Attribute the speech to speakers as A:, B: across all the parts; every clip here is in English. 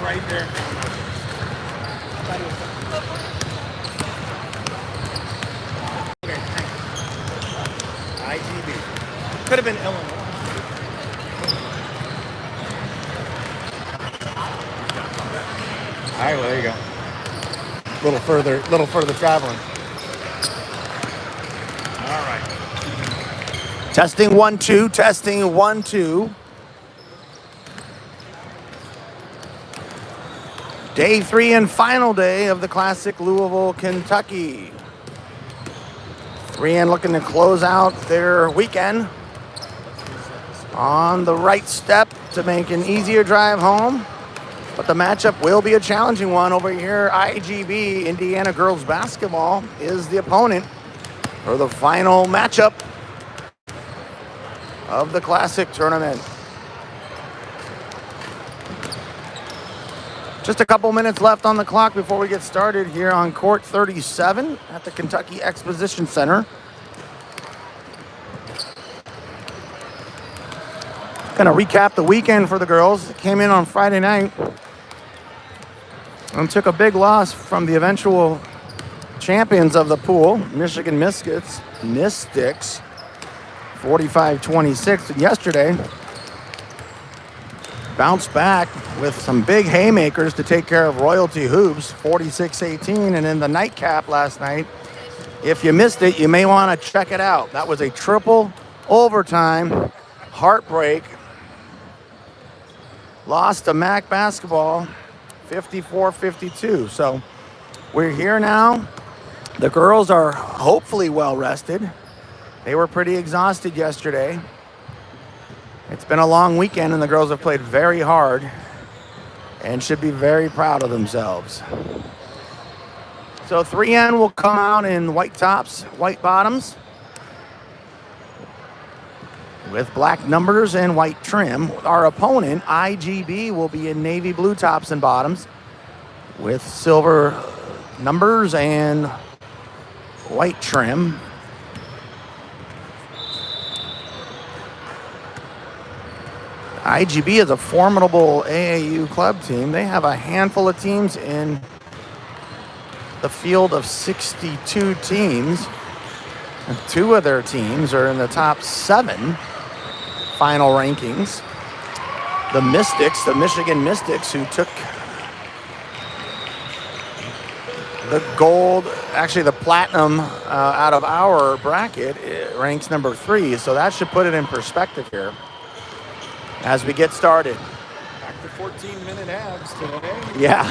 A: right there. Okay, thanks. IGB. Could have been Illinois. All right, well, there you go. A little further traveling. All right. Testing 1 2, testing 1 2. Day 3 and final day of the Classic Louisville, Kentucky. 3N looking to close out their weekend on the right step to make an easier drive home. But the matchup will be a challenging one over here. IGB, Indiana girls basketball, is the opponent for the final matchup of the Classic tournament. Just a couple minutes left on the clock before we get started here on court 37 at the Kentucky Exposition Center. Gonna recap the weekend for the girls. It came in on Friday night and took a big loss from the eventual champions of the pool, Michigan Mystics, 45-26. Yesterday, bounced back with some big haymakers to take care of Royalty Hoops, 46-18. And in the nightcap last night, if you missed it, you may want to check it out. That was a triple overtime heartbreak. Lost to MAC basketball, 54-52. So we're here now. The girls are hopefully well rested. They were pretty exhausted yesterday. It's been a long weekend, and the girls have played very hard and should be very proud of themselves. So 3N will come out in white tops, white bottoms, with black numbers and white trim. Our opponent, IGB, will be in navy blue tops and bottoms with silver numbers and white trim. IGB is a formidable AAU club team. They have a handful of teams in the field of 62 teams. And 2 of their teams are in the top 7 final rankings. The Mystics, the Michigan Mystics, who took the gold, actually the platinum out of our bracket, it ranks number 3. So that should put it in perspective here as we get started.
B: Back to 14-minute halves today.
A: Yeah.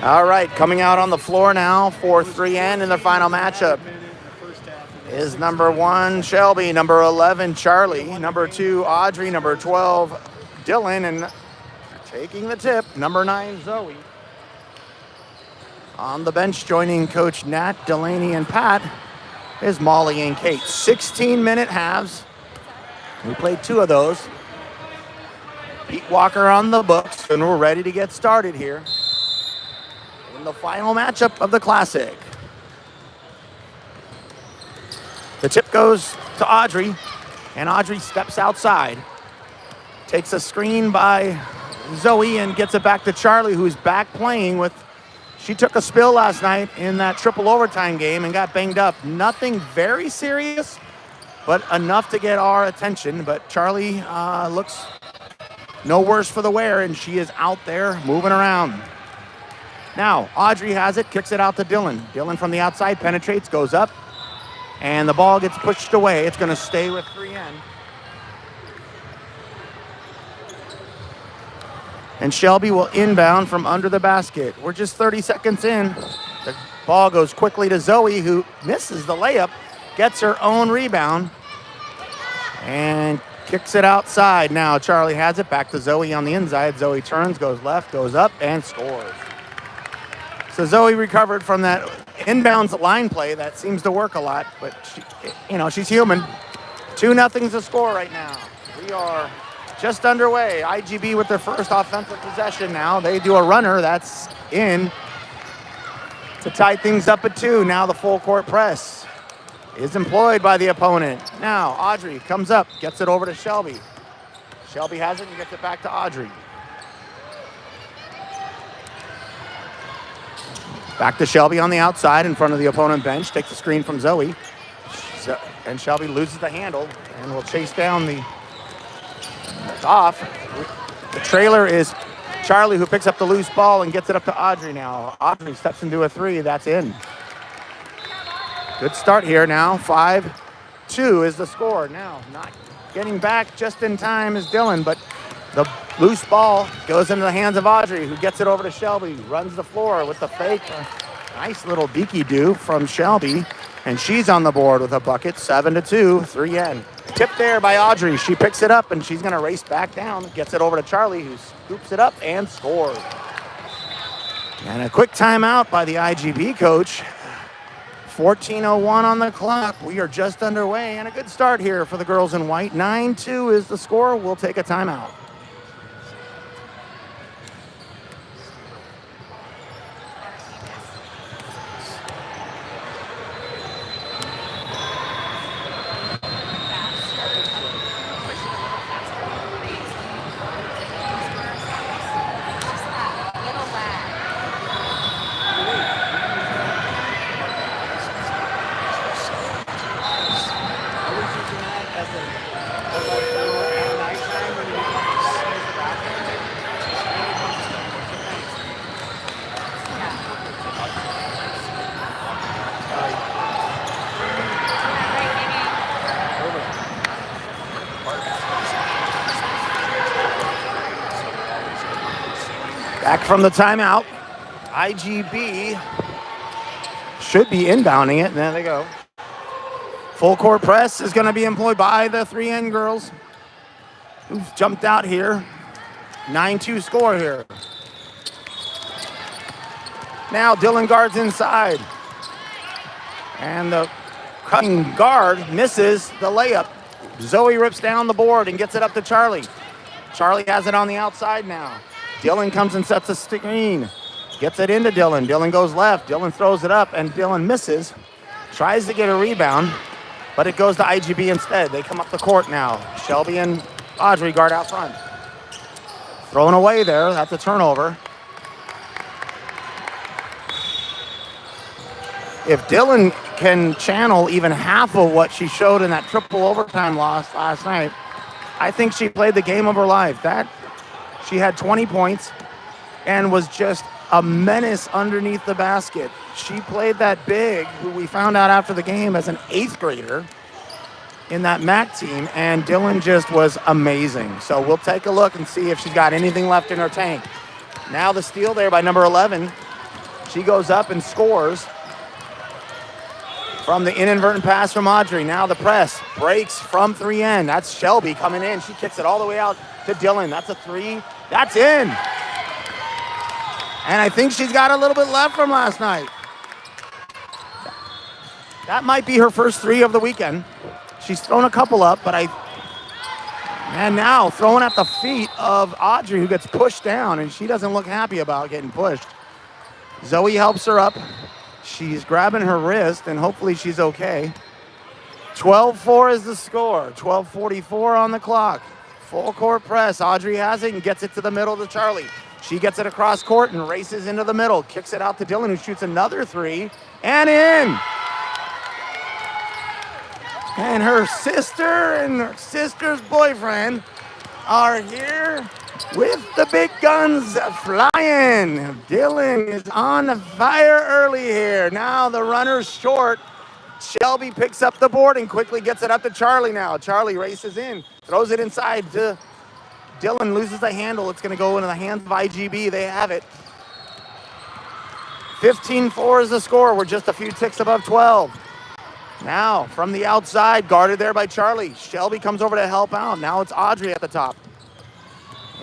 A: All right, coming out on the floor now for 3N in the final matchup is number 1, Shelby, number 11, Charlie, number 2, Audrey, number 12, Dylan, and taking the tip, number 9, Zoe. On the bench joining Coach Nat, Delaney, and Pat is Molly and Kate. 16-minute halves. We played 2 of those. Pete Walker on the books, and we're ready to get started here in the final matchup of the Classic. The tip goes to Audrey, and Audrey steps outside. Takes a screen by Zoe and gets it back to Charlie, who's back playing with... She took a spill last night in that triple overtime game and got banged up. Nothing very serious, but enough to get our attention. But Charlie looks no worse for the wear, and she is out there moving around. Now, Audrey has it, kicks it out to Dylan. Dylan from the outside penetrates, goes up, and the ball gets pushed away. It's going to stay with 3N. And Shelby will inbound from under the basket. We're just 30 seconds in. The ball goes quickly to Zoe, who misses the layup, gets her own rebound, and kicks it outside. Now Charlie has it back to Zoe on the inside. Zoe turns, goes left, goes up, and scores. So Zoe recovered from that inbounds line play that seems to work a lot, but she's human. 2-0's the score right now. We are just underway. IGB with their first offensive possession now. They do a runner that's in to tie things up at 2. Now the full court press is employed by the opponent. Now Audrey comes up, gets it over to Shelby. Shelby has it and gets it back to Audrey. Back to Shelby on the outside in front of the opponent bench. Takes the screen from Zoe. And Shelby loses the handle and will chase down the... It's off. The trailer is Charlie, who picks up the loose ball and gets it up to Audrey now. Audrey steps into a three. That's in. Good start here now. 5-2 is the score. Now, not getting back just in time is Dylan, but the loose ball goes into the hands of Audrey, who gets it over to Shelby, runs the floor with the fake. Nice little beaky-do from Shelby, and she's on the board with a bucket. 7-2, 3N. Tip there by Audrey. She picks it up, and she's going to race back down. Gets it over to Charlie, who scoops it up and scores. And a quick timeout by the IGB coach. 14:01 on the clock. We are just underway, and a good start here for the girls in white. 9-2 is the score. We'll take a timeout. Back from the timeout. IGB should be inbounding it. And there they go. Full court press is going to be employed by the 3N girls, who've jumped out here. 9-2 score here. Now Dylan guards inside. And the cutting guard misses the layup. Zoe rips down the board and gets it up to Charlie. Charlie has it on the outside now. Dylan comes and sets a screen. Gets it into Dylan. Dylan goes left. Dylan throws it up, and Dylan misses. Tries to get a rebound, but it goes to IGB instead. They come up the court now. Shelby and Audrey guard out front. Thrown away there. That's a turnover. If Dylan can channel even half of what she showed in that triple overtime loss last night, I think she played the game of her life. She had 20 points and was just a menace underneath the basket. She played that big, who we found out after the game as an 8th grader in that MAC team, and Dylan just was amazing. So we'll take a look and see if she's got anything left in her tank. Now the steal there by number 11. She goes up and scores from the inadvertent pass from Audrey. Now the press breaks from 3N. That's Shelby coming in. She kicks it all the way out to Dylan. That's a three. That's in. And I think she's got a little bit left from last night. That might be her first three of the weekend. She's thrown a couple up, but and now throwing at the feet of Audrey, who gets pushed down, and she doesn't look happy about getting pushed. Zoe helps her up. She's grabbing her wrist, and hopefully she's okay. 12-4 is the score. 12:44 on the clock. Full court press. Audrey has it and gets it to the middle to Charlie. She gets it across court and races into the middle. Kicks it out to Dylan, who shoots another three. And in! And her sister and her sister's boyfriend are here with the big guns flying. Dylan is on fire early here. Now the runner's short. Shelby picks up the board and quickly gets it up to Charlie now. Charlie races in, throws it inside to Dylan, loses the handle. It's going to go into the hands of IGB. They have it. 15-4 is the score. We're just a few ticks above 12. Now, from the outside, guarded there by Charlie. Shelby comes over to help out. Now it's Audrey at the top.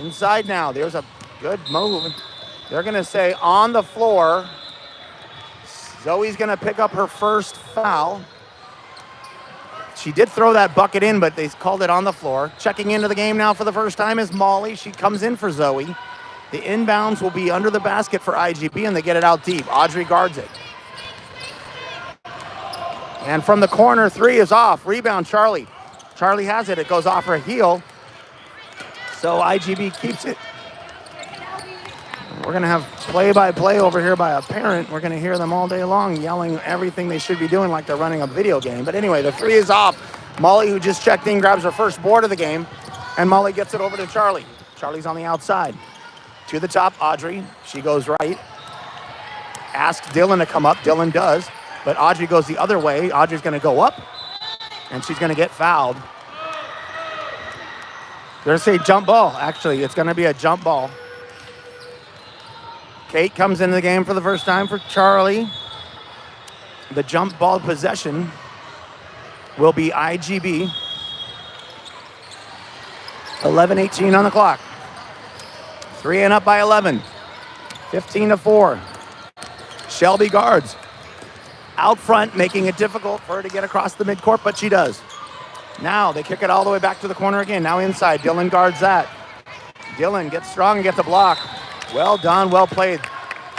A: Inside now. There's a good move. They're going to say on the floor. Zoe's going to pick up her first foul. She did throw that bucket in, but they called it on the floor. Checking into the game now for the first time is Molly. She comes in for Zoe. The inbounds will be under the basket for IGB, and they get it out deep. Audrey guards it. And from the corner, three is off. Rebound, Charlie. Charlie has it. It goes off her heel. So IGB keeps it. We're going to have play-by-play over here by a parent. We're going to hear them all day long yelling everything they should be doing like they're running a video game. But anyway, the three is off. Molly, who just checked in, grabs her first board of the game, and Molly gets it over to Charlie. Charlie's on the outside. To the top, Audrey. She goes right. Asks Dylan to come up. Dylan does. But Audrey goes the other way. Audrey's going to go up, and she's going to get fouled. They're going to say jump ball. Actually, it's going to be a jump ball. Kate comes into the game for the first time for Charlie. The jump ball possession will be IGB. 11:18 on the clock. 3 and up by 11. 15-4. Shelby guards. Out front, making it difficult for her to get across the midcourt, but she does. Now they kick it all the way back to the corner again. Now inside, Dylan guards that. Dylan gets strong and gets a block. Well done, well played.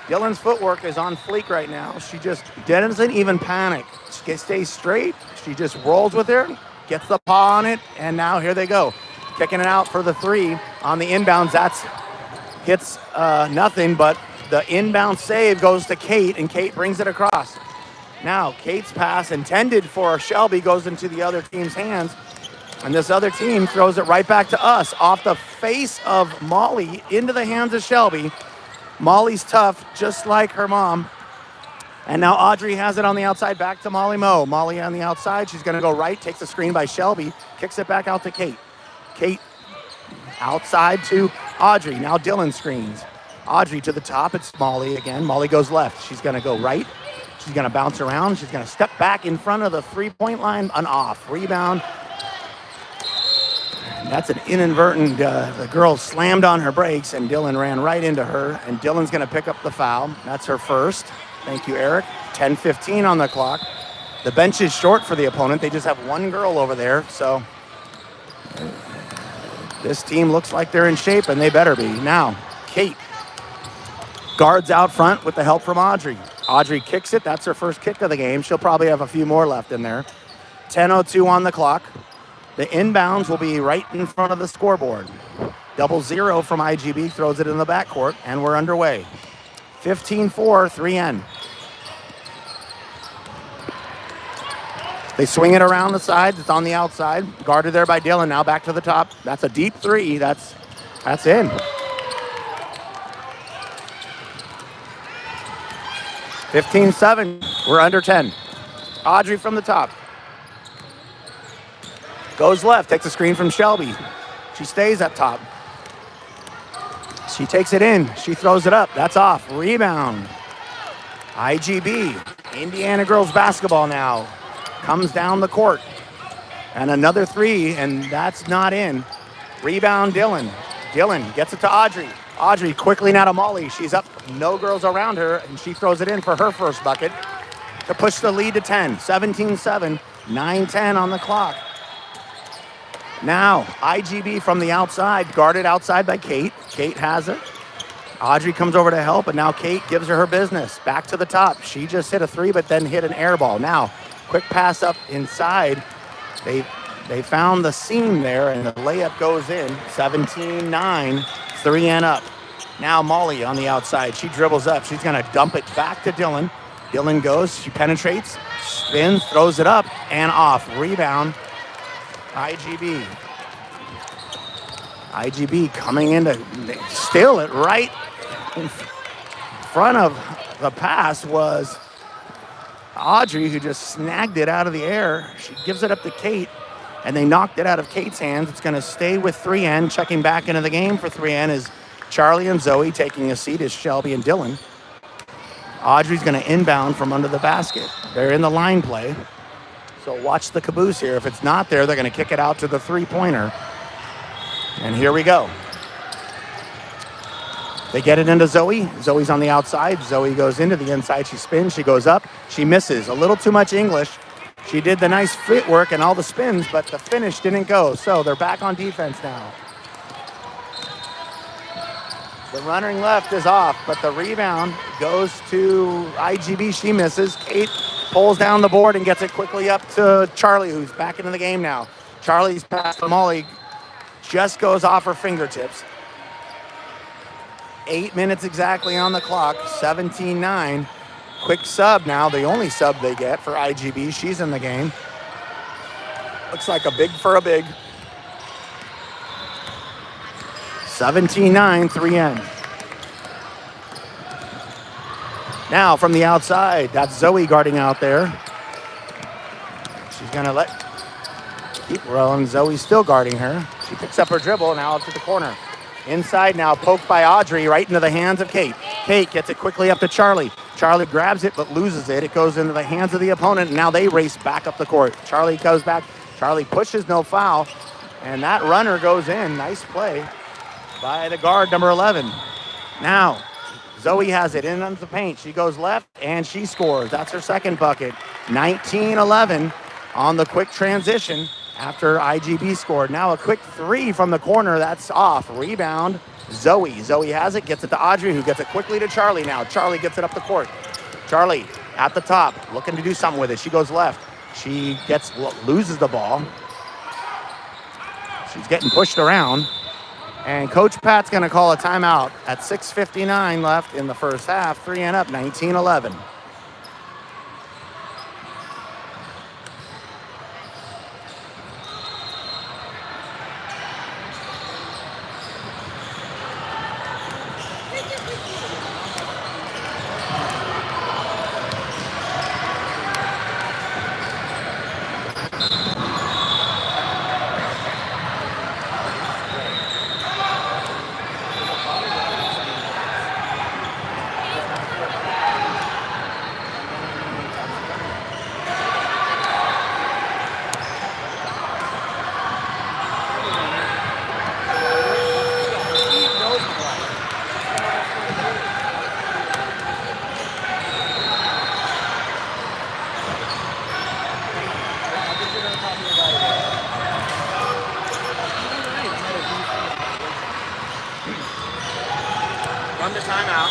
A: Dylan's footwork is on fleek right now. She just doesn't even panic. She stays straight. She just rolls with her, gets the paw on it, and now here they go. Kicking it out for the three on the inbounds. That's hits nothing, but the inbound save goes to Kate, and Kate brings it across. Now, Kate's pass intended for Shelby goes into the other team's hands, and this other team throws it right back to us off the face of Molly into the hands of Shelby. Molly's tough, just like her mom. And now Audrey has it on the outside, back to Molly Moe. Molly on the outside, she's going to go right, takes the screen by Shelby, kicks it back out to Kate. Kate outside to Audrey. Now Dylan screens. Audrey to the top, it's Molly again. Molly goes left. She's going to go right. She's going to bounce around. She's going to step back in front of the three-point line, an off. Rebound. That's an inadvertent, the girl slammed on her brakes, and Dylan ran right into her, and Dylan's going to pick up the foul. That's her first. Thank you, Eric. 10:15 on the clock. The bench is short for the opponent. They just have one girl over there, so this team looks like they're in shape, and they better be. Now, Kate guards out front with the help from Audrey. Audrey kicks it. That's her first kick of the game. She'll probably have a few more left in there. 10:02 on the clock. The inbounds will be right in front of the scoreboard. 0-0 from IGB, throws it in the backcourt, and we're underway. 15-4, 3N. They swing it around the side. It's on the outside. Guarded there by Dylan. Now back to the top. That's a deep three. That's in. 15-7. We're under 10. Audrey from the top. Goes left. Takes a screen from Shelby. She stays up top. She takes it in. She throws it up. That's off. Rebound. IGB. Indiana girls basketball now. Comes down the court. And another three, and that's not in. Rebound, Dylan. Dylan gets it to Audrey. Audrey quickly now to Molly. She's up. No girls around her, and she throws it in for her first bucket to push the lead to 10. 17-7. 9-10 on the clock. Now, IGB from the outside, guarded outside by Kate. Kate has it. Audrey comes over to help, and now Kate gives her business. Back to the top. She just hit a three, but then hit an air ball. Now, quick pass up inside. They found the seam there, and the layup goes in. 17-9, 3 and up. Now Molly on the outside. She dribbles up. She's going to dump it back to Dylan. Dylan goes. She penetrates, spins, throws it up, and off. Rebound. IGB. IGB coming in to steal it right in front of the pass was Audrey, who just snagged it out of the air. She gives it up to Kate, and they knocked it out of Kate's hands. It's going to stay with 3N. Checking back into the game for 3N is Charlie and Zoe. Taking a seat is Shelby and Dylan. Audrey's going to inbound from under the basket. They're in the line play. So watch the caboose here. If it's not there, they're going to kick it out to the three-pointer. And here we go. They get it into Zoe. Zoe's on the outside. Zoe goes into the inside. She spins. She goes up. She misses. A little too much English. She did the nice footwork and all the spins, but the finish didn't go. So they're back on defense now. The running left is off, but the rebound goes to IGB. She misses. Kate pulls down the board and gets it quickly up to Charlie, who's back into the game now. Charlie's pass to Molly just goes off her fingertips. 8 minutes exactly on the clock, 17-9. Quick sub now, the only sub they get for IGB. She's in the game. Looks like a big for a big. 17-9, 3N. Now from the outside, that's Zoe guarding out there. She's gonna keep rolling. Zoe's still guarding her. She picks up her dribble now up to the corner. Inside now, poked by Audrey, right into the hands of Kate. Kate gets it quickly up to Charlie. Charlie grabs it, but loses it. It goes into the hands of the opponent, and now they race back up the court. Charlie goes back. Charlie pushes, no foul, and that runner goes in. Nice play by the guard, number 11. Now, Zoe has it in the paint. She goes left, and she scores. That's her second bucket. 19-11 on the quick transition after IGB scored. Now a quick three from the corner. That's off. Rebound, Zoe. Zoe has it, gets it to Audrey, who gets it quickly to Charlie now. Charlie gets it up the court. Charlie at the top, looking to do something with it. She goes left. She loses the ball. She's getting pushed around. And Coach Pat's going to call a timeout at 6:59 left in the first half. 3N up, 19-11. Run the timeout.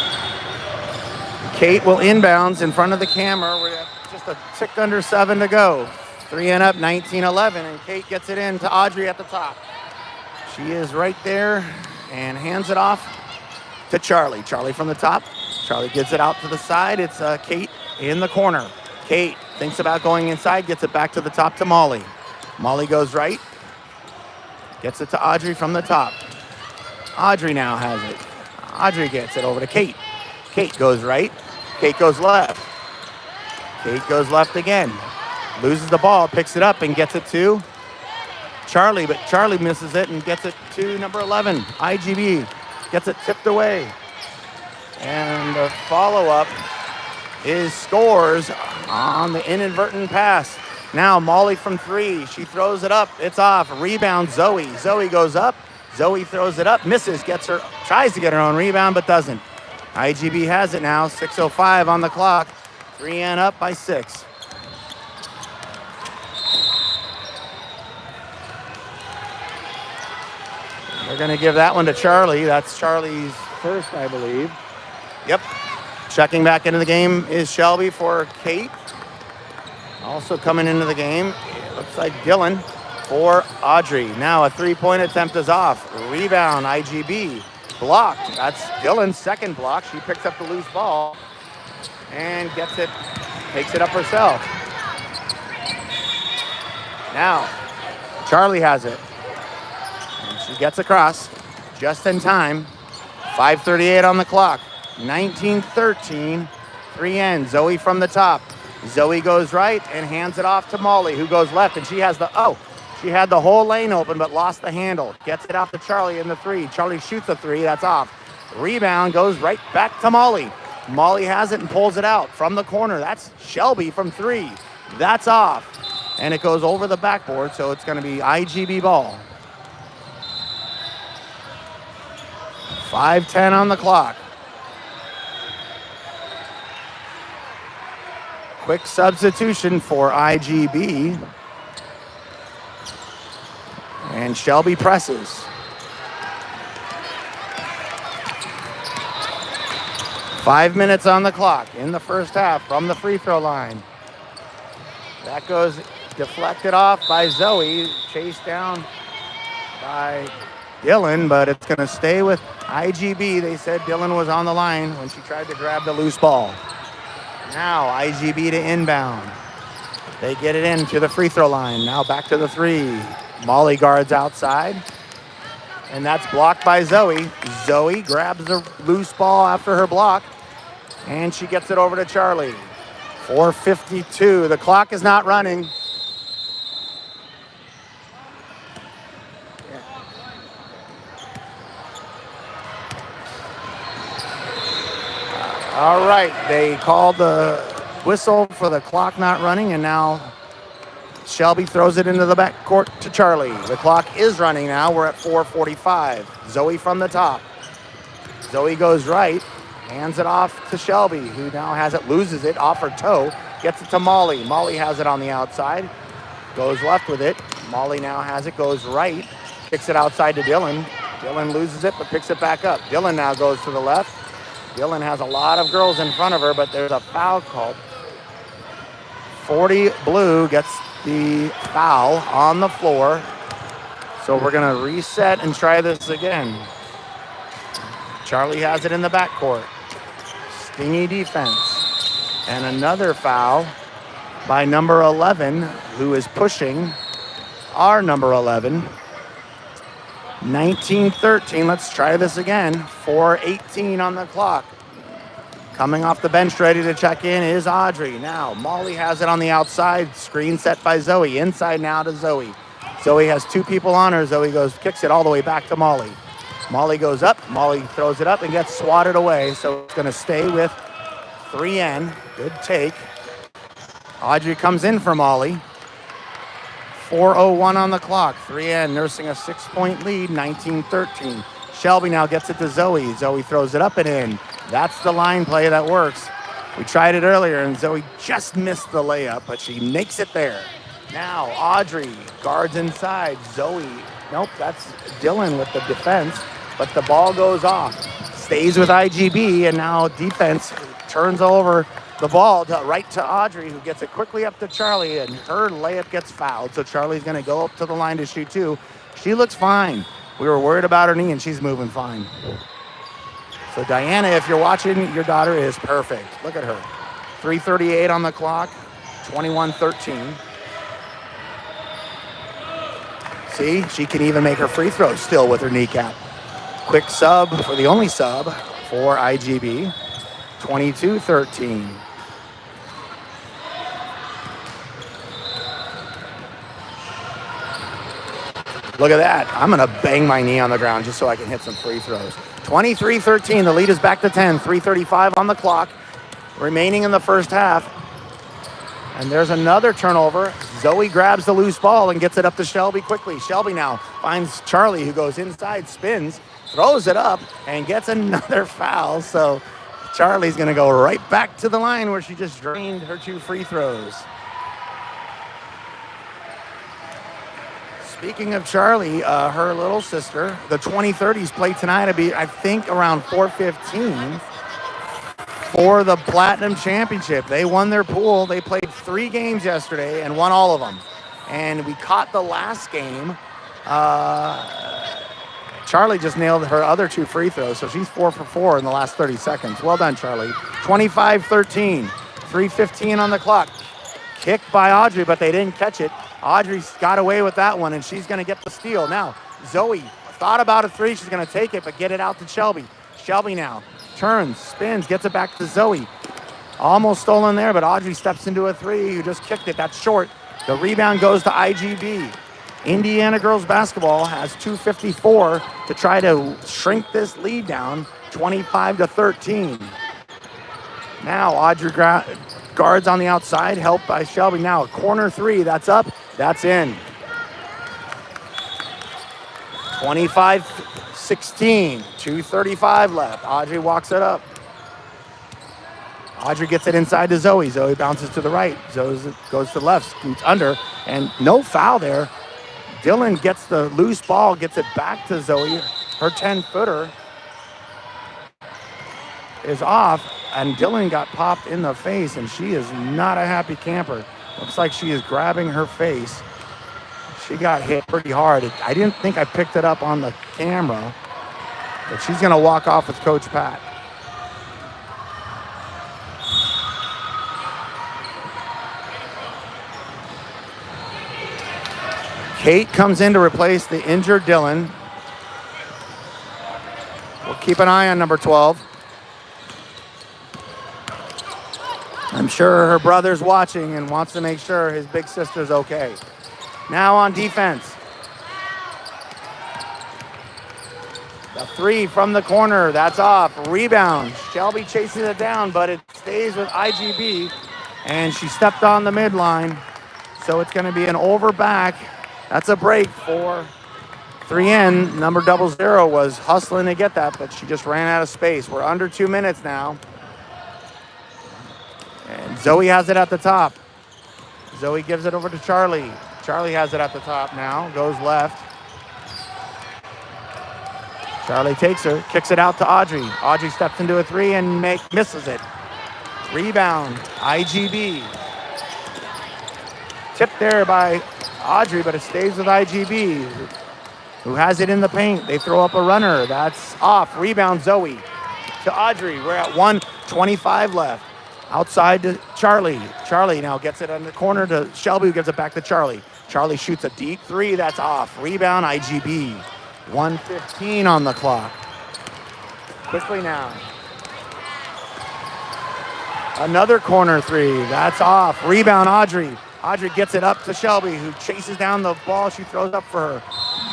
A: Kate will inbounds in front of the camera. We're just a tick under 7 to go. 3N up, 19-11, and Kate gets it in to Audrey at the top. She is right there and hands it off to Charlie. Charlie from the top. Charlie gets it out to the side. It's Kate in the corner. Kate thinks about going inside, gets it back to the top to Molly. Molly goes right, gets it to Audrey from the top. Audrey now has it. Audrey gets it over to Kate. Kate goes right. Kate goes left. Kate goes left again. Loses the ball, picks it up, and gets it to Charlie, but Charlie misses it and gets it to number 11, IGB. Gets it tipped away. And the follow-up is scores on the inadvertent pass. Now Molly from 3. She throws it up. It's off. Rebound, Zoe. Zoe goes up. Zoe throws it up, misses, tries to get her own rebound, but doesn't. IGB has it now, 6:05 on the clock. 3N up by 6. They're going to give that one to Charlie. That's Charlie's first, I believe. Yep. Checking back into the game is Shelby for Kate. Also coming into the game, it looks like Dylan for Audrey. Now a three-point attempt is off. Rebound, IGB. Blocked. That's Dylan's second block. She picks up the loose ball and gets it, takes it up herself. Now, Charlie has it. And she gets across just in time. 5:38 on the clock. 19-13. 3N. Zoe from the top. Zoe goes right and hands it off to Molly, who goes left, and she has she had the whole lane open but lost the handle. Gets it out to Charlie in the 3. Charlie shoots a 3. That's off. Rebound goes right back to Molly. Molly has it and pulls it out from the corner. That's Shelby from 3. That's off. And it goes over the backboard, so it's going to be IGB ball. 5:10 on the clock. Quick substitution for IGB. And Shelby presses. 5 minutes on the clock in the first half from the free throw line. That goes deflected off by Zoe, chased down by Dylan, but it's going to stay with IGB, they said Dylan was on the line when she tried to grab the loose ball. Now IGB to inbound. They get it into the free throw line. Now back to the three. Molly guards outside. And that's blocked by Zoe. Zoe grabs the loose ball after her block. And she gets it over to Charlie. 4:52. The clock is not running. All right, they called the whistle for the clock not running, and now Shelby throws it into the backcourt to Charlie. The clock is running now. We're at 4:45. Zoe from the top. Zoe goes right, hands it off to Shelby, who now has it, loses it off her toe, gets it to Molly. Molly has it on the outside, goes left with it. Molly now has it, goes right, kicks it outside to Dylan. Dylan loses it, but picks it back up. Dylan now goes to the left. Dylan has a lot of girls in front of her, but there's a foul called. 40 blue gets the foul on the floor. So we're going to reset and try this again. Charlie has it in the backcourt. Stingy defense. And another foul by number 11, who is pushing our number 11. 19-13, let's try this again. 4:18 on the clock. Coming off the bench, ready to check in is Audrey. Now, Molly has it on the outside, screen set by Zoe. Inside now to Zoe. Zoe has two people on her. Zoe kicks it all the way back to Molly. Molly goes up, Molly throws it up and gets swatted away. So it's gonna stay with 3N, good take. Audrey comes in for Molly. 4:01 on the clock. 3N nursing a 6-point lead, 19-13. Shelby now gets it to Zoe. Zoe throws it up and in. That's the line play that works. We tried it earlier and Zoe just missed the layup, but she makes it there. Now Audrey guards inside. Zoe, nope, that's Dylan with the defense, but the ball goes off. Stays with IGB, and now defense turns over the ball right to Audrey, who gets it quickly up to Charlie, and her layup gets fouled. So Charlie's gonna go up to the line to shoot too. She looks fine. We were worried about her knee, and she's moving fine. So Diana, if you're watching, your daughter is perfect. Look at her. 3:38 on the clock, 21-13. See, she can even make her free throws still with her kneecap. Quick sub for the only sub for IGB, 22-13. Look at that. I'm going to bang my knee on the ground just so I can hit some free throws. 23-13. The lead is back to 10. 3:35 on the clock. Remaining in the first half. And there's another turnover. Zoe grabs the loose ball and gets it up to Shelby quickly. Shelby now finds Charlie, who goes inside, spins, throws it up, and gets another foul. So Charlie's going to go right back to the line where she just drained her 2 free throws. Speaking of Charlie, her little sister, the 2030s play tonight to be, I think, around 4:15 for the Platinum Championship. They won their pool. They played 3 games yesterday and won all of them. And we caught the last game. Charlie just nailed her other 2 free throws, so she's 4 for 4 in the last 30 seconds. Well done, Charlie. 25-13, 3:15 on the clock. Kicked by Audrey, but they didn't catch it. Audrey's got away with that one, and she's going to get the steal. Now, Zoe thought about a 3. She's going to take it, but get it out to Shelby. Shelby now turns, spins, gets it back to Zoe. Almost stolen there, but Audrey steps into a 3, who just kicked it. That's short. The rebound goes to IGB. Indiana girls basketball has 2:54 to try to shrink this lead down, 25-13. Now Audrey guards on the outside, helped by Shelby. Now a corner 3, that's up, that's in. 25-16, 2:35 left. Audrey walks it up. Audrey gets it inside to Zoe. Zoe bounces to the right. Zoe goes to the left, scoots under, and no foul there. Dylan gets the loose ball, gets it back to Zoe. Her 10-footer is off, and Dylan got popped in the face, and she is not a happy camper. Looks like she is grabbing her face. She got hit pretty hard. I didn't think I picked it up on the camera. But she's going to walk off with Coach Pat. Kate comes in to replace the injured Dylan. We'll keep an eye on number 12. I'm sure her brother's watching and wants to make sure his big sister's okay. Now on defense. The three from the corner, that's off. Rebound. Shelby chases it down, but it stays with IGB, and she stepped on the midline. So it's going to be an over back. That's a break for 3N. Number 00 was hustling to get that, but she just ran out of space. We're under 2 minutes now. And Zoe has it at the top. Zoe gives it over to Charlie. Charlie has it at the top now, goes left. Charlie takes her, kicks it out to Audrey. Audrey steps into a three and misses it. Rebound, IGB. Tipped there by Audrey, but it stays with IGB, who has it in the paint. They throw up a runner. That's off. Rebound, Zoe to Audrey. We're at 1:25 left. Outside to Charlie. Charlie now gets it in the corner to Shelby, who gives it back to Charlie. Charlie shoots a deep three. That's off. Rebound, IGB. 1:15 on the clock. Quickly now. Another corner three. That's off. Rebound, Audrey. Audrey gets it up to Shelby, who chases down the ball she throws up for her.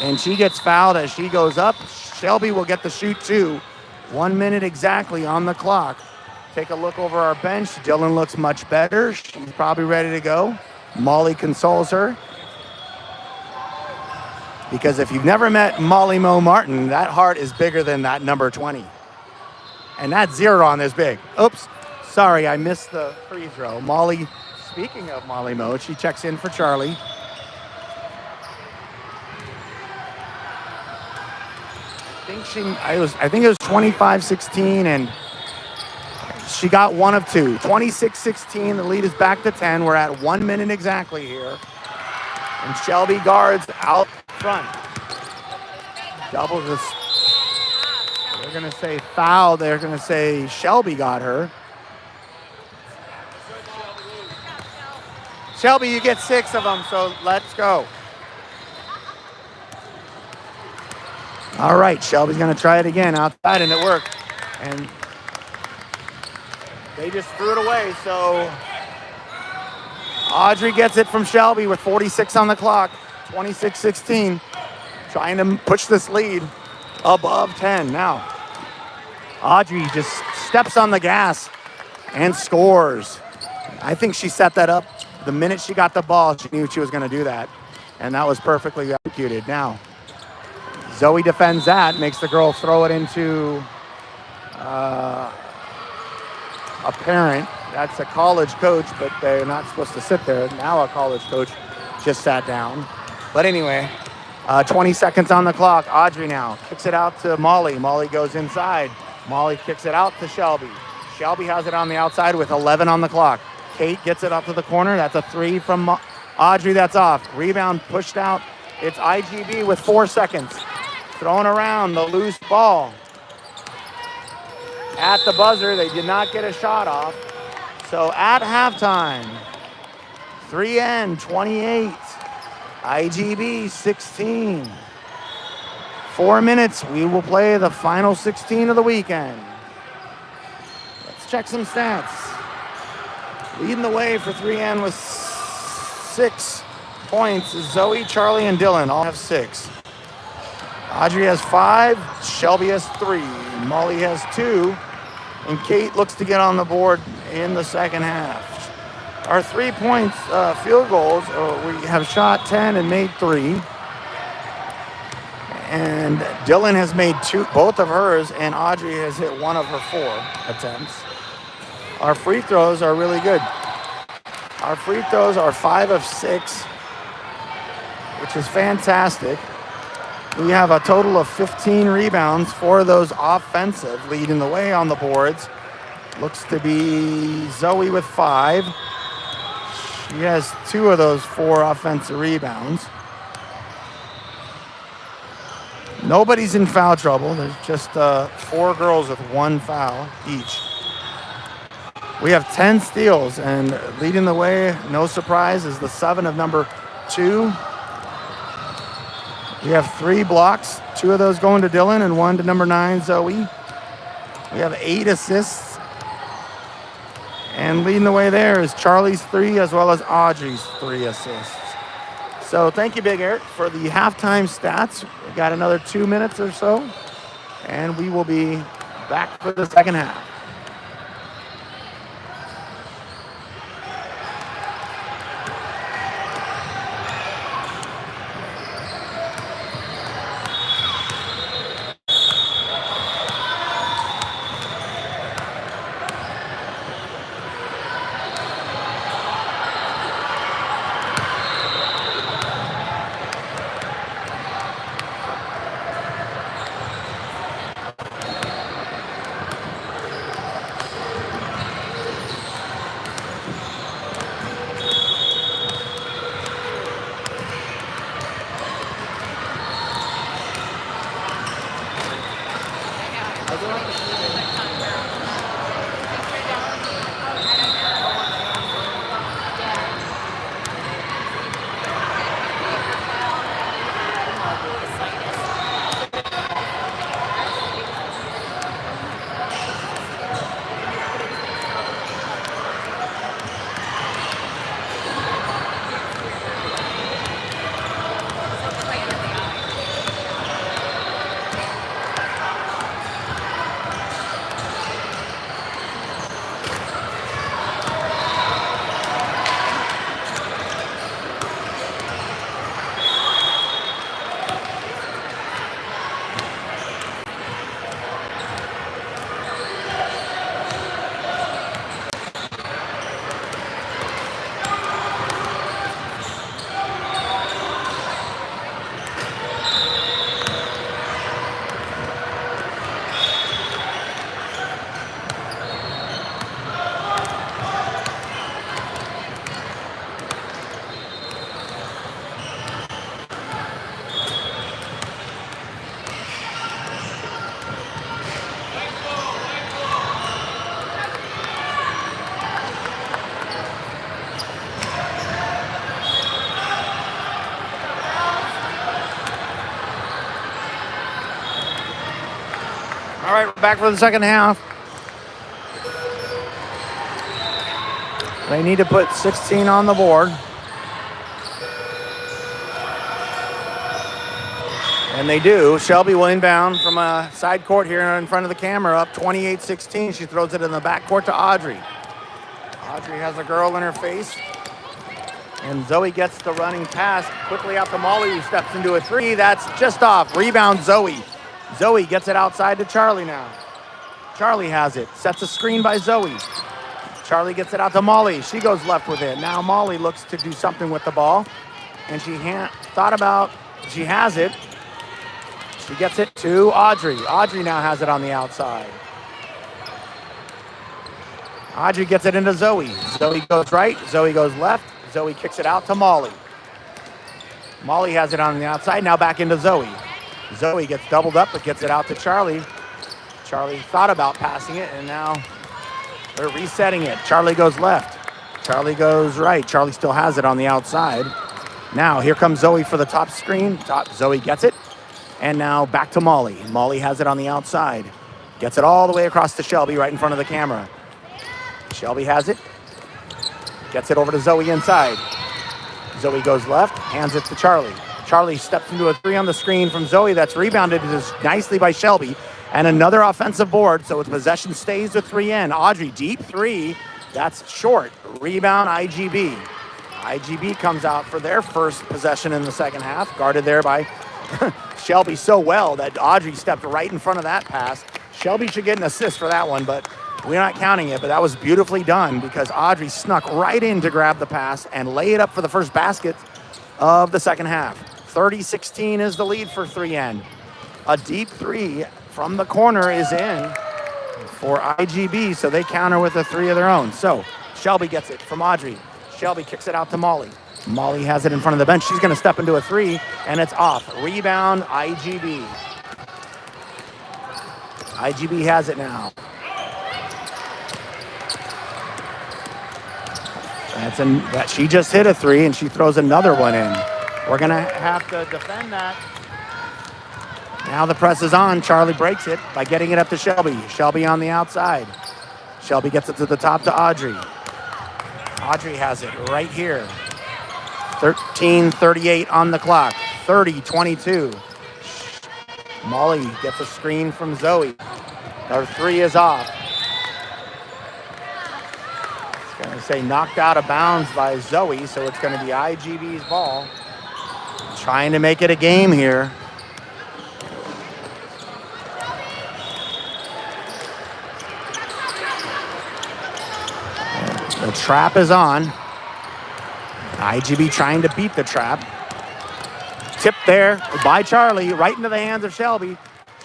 A: And she gets fouled as she goes up. Shelby will get the shoot too. 1 minute exactly on the clock. Take a look over our bench. Dylan looks much better. She's probably ready to go. Molly consoles her. Because if you've never met Molly Mo Martin, that heart is bigger than that number 20. And that zero on is big. Oops, sorry, I missed the free throw. Molly, speaking of Molly Mo, she checks in for Charlie. I think it was 25-16, and she got one of two. 26-16, the lead is back to 10. We're at 1 minute exactly here. And Shelby guards out front. Double this. They're going to say foul. They're going to say Shelby got her. Shelby, you get 6 of them, so let's go. All right, Shelby's going to try it again outside, and it worked. And they just threw it away, so Audrey gets it from Shelby with 46 on the clock. 26-16, trying to push this lead above 10. Now, Audrey just steps on the gas and scores. I think she set that up. The minute she got the ball, she knew she was going to do that, and that was perfectly executed. Now, Zoe defends that, makes the girl throw it into a parent. That's a college coach, but they're not supposed to sit there. Now a college coach just sat down. But anyway, 20 seconds on the clock. Audrey now kicks it out to Molly. Molly goes inside. Molly kicks it out to Shelby. Shelby has it on the outside with 11 on the clock. Kate gets it up to the corner. That's a three from Audrey. That's off. Rebound pushed out. It's IGB with 4 seconds. Throwing around the loose ball. At the buzzer, they did not get a shot off. So at halftime, 3N 28, IGB 16. 4 minutes, we will play the final 16 of the weekend. Let's check some stats. Leading the way for 3N with 6 points is Zoe, Charlie, and Dylan. All have 6. Audrey has 5, Shelby has 3, Molly has 2, and Kate looks to get on the board in the second half. Our 3 points field goals, we have shot 10 and made 3. And Dylan has made 2, both of hers, and Audrey has hit 1 of her 4 attempts. Our free throws are really good. Our free throws are 5 of 6, which is fantastic. We have a total of 15 rebounds, 4 of those offensive, leading the way on the boards. Looks to be Zoe with 5. She has 2 of those 4 offensive rebounds. Nobody's in foul trouble. There's just 4 girls with 1 foul each. We have 10 steals, and leading the way, no surprise, is the 7 of number 2. We have 3 blocks, 2 of those going to Dylan and 1 to number 9, Zoe. We have 8 assists. And leading the way there is Charlie's 3 as well as Audrey's 3 assists. So thank you, Big Eric, for the halftime stats. We got another 2 minutes or so, and we will be back for the second half. All right, we're back for the second half. They need to put 16 on the board. And they do. Shelby will inbound from a side court here in front of the camera, up 28-16. She throws it in the back court to Audrey. Audrey has a girl in her face. And Zoe gets the running pass quickly out to Molly, who steps into a 3. That's just off. Rebound, Zoe. Zoe gets it outside to Charlie now. Charlie has it. Sets a screen by Zoe. Charlie gets it out to Molly. She goes left with it. Now Molly looks to do something with the ball. And she she has it. She gets it to Audrey. Audrey now has it on the outside. Audrey gets it into Zoe. Zoe goes right. Zoe goes left. Zoe kicks it out to Molly. Molly has it on the outside. Now back into Zoe. Zoe gets doubled up but gets it out to Charlie. Charlie thought about passing it, and now they're resetting it. Charlie goes left. Charlie goes right. Charlie still has it on the outside. Now here comes Zoe for the top screen. Zoe gets it. And now back to Molly. Molly has it on the outside. Gets it all the way across to Shelby right in front of the camera. Shelby has it. Gets it over to Zoe inside. Zoe goes left, hands it to Charlie. Charlie steps into a 3 on the screen from Zoe. That's rebounded nicely by Shelby. And another offensive board, so the possession stays with 3N. Audrey, deep 3. That's short. Rebound, IGB. IGB comes out for their first possession in the second half, guarded there by Shelby so well that Audrey stepped right in front of that pass. Shelby should get an assist for that one, but we're not counting it. But that was beautifully done because Audrey snuck right in to grab the pass and lay it up for the first basket of the second half. 30-16 is the lead for 3N. A deep 3 from the corner is in for IGB, so they counter with a 3 of their own. So Shelby gets it from Audrey. Shelby kicks it out to Molly. Molly has it in front of the bench. She's going to step into a 3, and it's off. Rebound, IGB. IGB has it now. She just hit a 3 and she throws another one in. We're gonna have to defend that. Now the press is on. Charlie breaks it by getting it up to Shelby. Shelby on the outside. Shelby gets it to the top to Audrey. Audrey has it right here. 13:38 on the clock. 30-22. Molly gets a screen from Zoe. Her 3 is off. It's going to say knocked out of bounds by Zoe, so it's going to be IGB's ball. Trying to make it a game here. The trap is on. IGB trying to beat the trap. Tip there by Charlie, right into the hands of Shelby.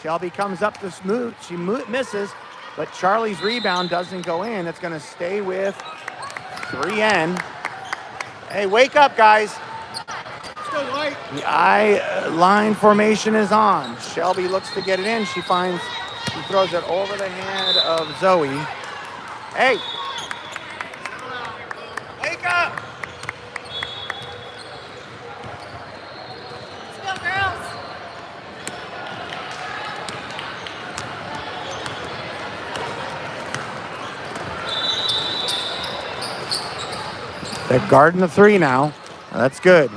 A: Shelby comes up to smooth. She misses, but Charlie's rebound doesn't go in. It's going to stay with 3N. Hey, wake up, guys.
B: Still white.
A: The I line formation is on. Shelby looks to get it in. She throws it over the head of Zoe. Hey. Wake up.
C: Let's go, girls.
A: They're guarding the 3 now. That's good.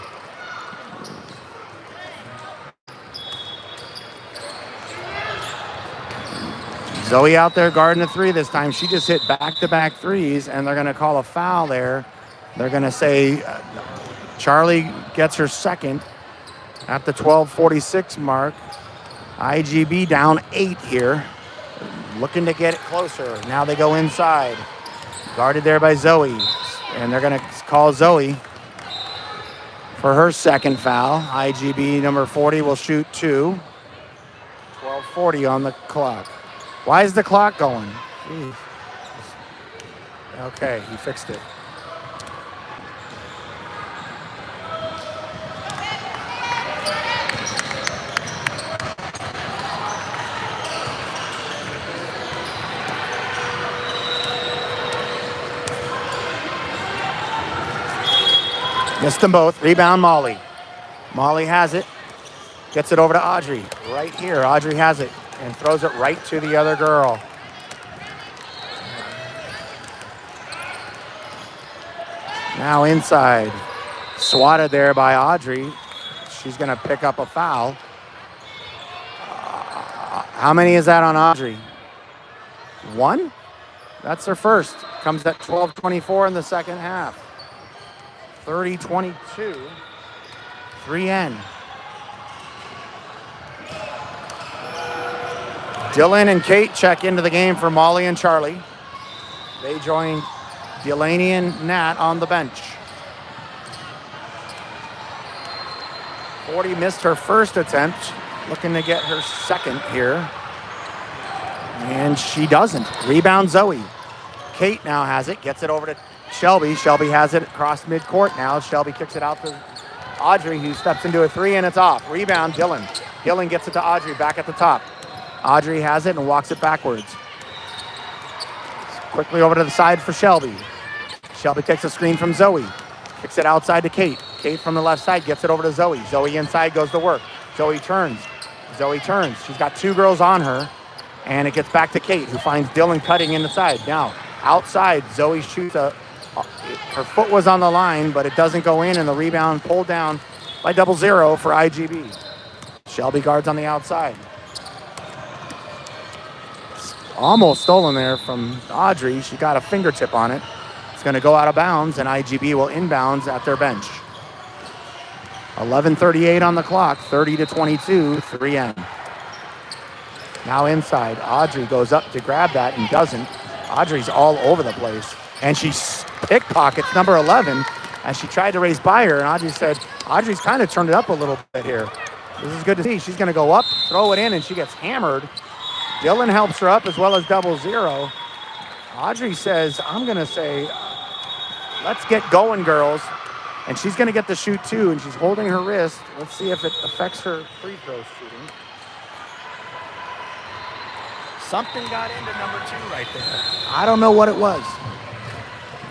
A: Zoe out there guarding the 3 this time. She just hit back-to-back 3s, and they're going to call a foul there. They're going to say Charlie gets her second at the 12:46 mark. IGB down 8 here. Looking to get it closer. Now they go inside. Guarded there by Zoe. And they're going to call Zoe for her second foul. IGB number 40 will shoot 2. 12:40 on the clock. Why is the clock going? Jeez. Okay, he fixed it. Missed them both. Rebound, Molly. Molly has it. Gets it over to Audrey. Right here, Audrey has it and throws it right to the other girl. Now inside. Swatted there by Audrey. She's going to pick up a foul. How many is that on Audrey? 1? That's her first. Comes at 12:24 in the second half. 30-22. 3N. Dylan and Kate check into the game for Molly and Charlie. They join Delaney and Nat on the bench. 40 missed her first attempt, looking to get her second here. And she doesn't. Rebound Zoe. Kate now has it, gets it over to Shelby. Shelby has it across midcourt now. Shelby kicks it out to Audrey, who steps into a 3, and it's off. Rebound Dylan. Dylan gets it to Audrey back at the top. Audrey has it and walks it backwards. Quickly over to the side for Shelby. Shelby takes a screen from Zoe. Kicks it outside to Kate. Kate from the left side gets it over to Zoe. Zoe inside goes to work. Zoe turns. She's got 2 girls on her. And it gets back to Kate, who finds Dylan cutting in the side. Now, outside, Zoe shoots her foot was on the line, but it doesn't go in, and the rebound pulled down by 0-0 for IGB. Shelby guards on the outside. Almost stolen there from Audrey. She got a fingertip on it. It's going to go out of bounds, and IGB will inbounds at their bench. 11:38 on the clock, 30-22, 3N. Now inside, Audrey goes up to grab that and doesn't. Audrey's all over the place, and she pickpockets number 11 as she tried to raise by her, and Audrey's kind of turned it up a little bit here. This is good to see. She's going to go up, throw it in, and she gets hammered. Dylan helps her up as well as 0-0. Audrey says, I'm going to say, let's get going, girls. And she's going to get the shoot, too, and she's holding her wrist. Let's see if it affects her free throw shooting. Something got into number 2 right there. I don't know what it was.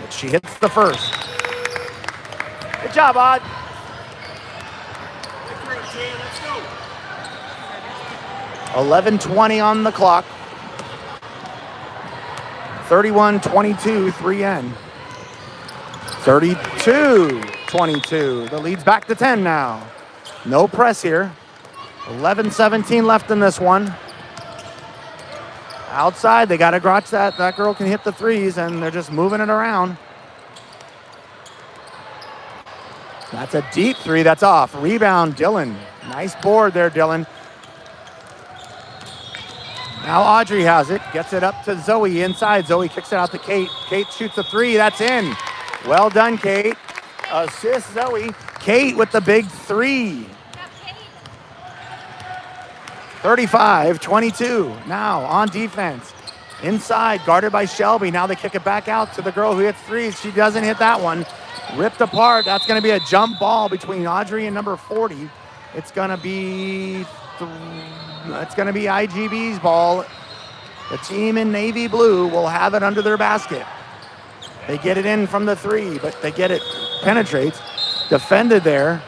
A: But she hits the first. Good job, Odd.
B: Let's go.
A: 11:20 on the clock. 31-22, 3N. 32-22. The lead's back to 10 now. No press here. 11:17 left in this one. Outside, they got to watch that. That girl can hit the threes, and they're just moving it around. That's a deep three. That's off. Rebound, Dylan. Nice board there, Dylan. Now Audrey has it. Gets it up to Zoe inside. Zoe kicks it out to Kate. Kate shoots a three. That's in. Well done, Kate. Assist Zoe. Kate with the big three. 35-22. Now on defense. Inside, guarded by Shelby. Now they kick it back out to the girl who hits threes. She doesn't hit that one. Ripped apart. That's going to be a jump ball between Audrey and number 40. It's going to be IGB's ball. The team in navy blue will have it under their basket. They get it in from the three, but they get it, penetrates. Defended there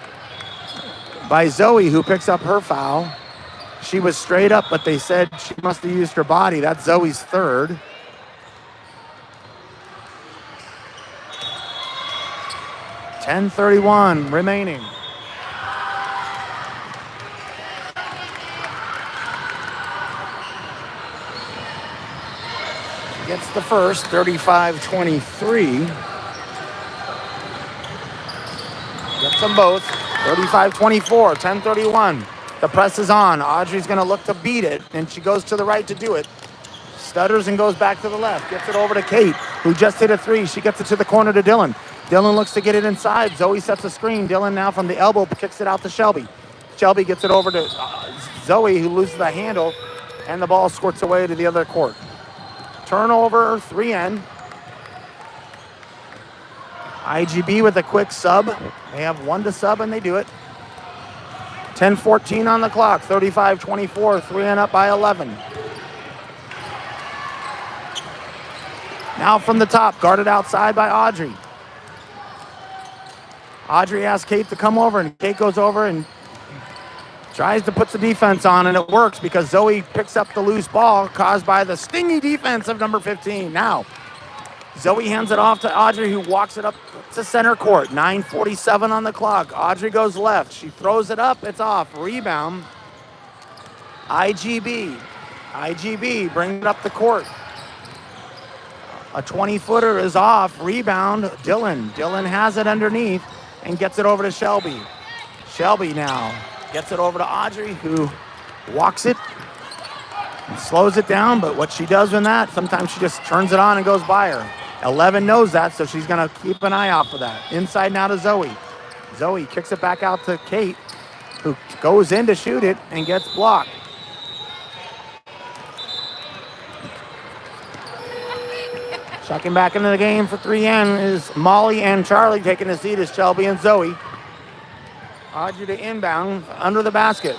A: by Zoe, who picks up her foul. She was straight up, but they said she must have used her body. That's Zoe's third. .10:31 remaining. Gets the first, 35-23. Gets them both, 35-24, 10:31. The press is on. Audrey's going to look to beat it, and she goes to the right to do it. Stutters and goes back to the left. Gets it over to Kate, who just hit a three. She gets it to the corner to Dylan. Dylan looks to get it inside. Zoe sets a screen. Dylan now from the elbow kicks it out to Shelby. Shelby gets it over to Zoe, who loses the handle, and the ball squirts away to the other court. Turnover, 3N. IGB with a quick sub. They have one to sub, and they do it. 10:14 on the clock, 35-24, 3N up by 11. Now from the top, guarded outside by Audrey. Audrey asks Kate to come over, and Kate goes over and tries to put the defense on, and it works because Zoe picks up the loose ball caused by the stingy defense of number 15. Now, Zoe hands it off to Audrey, who walks it up to center court. 9:47 on the clock. Audrey goes left. She throws it up. It's off. Rebound. IGB. IGB brings it up the court. A 20-footer is off. Rebound. Dylan. Dylan has it underneath and gets it over to Shelby. Shelby now gets it over to Audrey, who walks it and slows it down, but what she does in that, sometimes she just turns it on and goes by her. 11 knows that, so she's going to keep an eye out for that. Inside now to Zoe. Zoe kicks it back out to Kate, who goes in to shoot it and gets blocked. Checking back into the game for 3N is Molly and Charlie. Taking a seat is Shelby and Zoe. Audrey to inbound under the basket.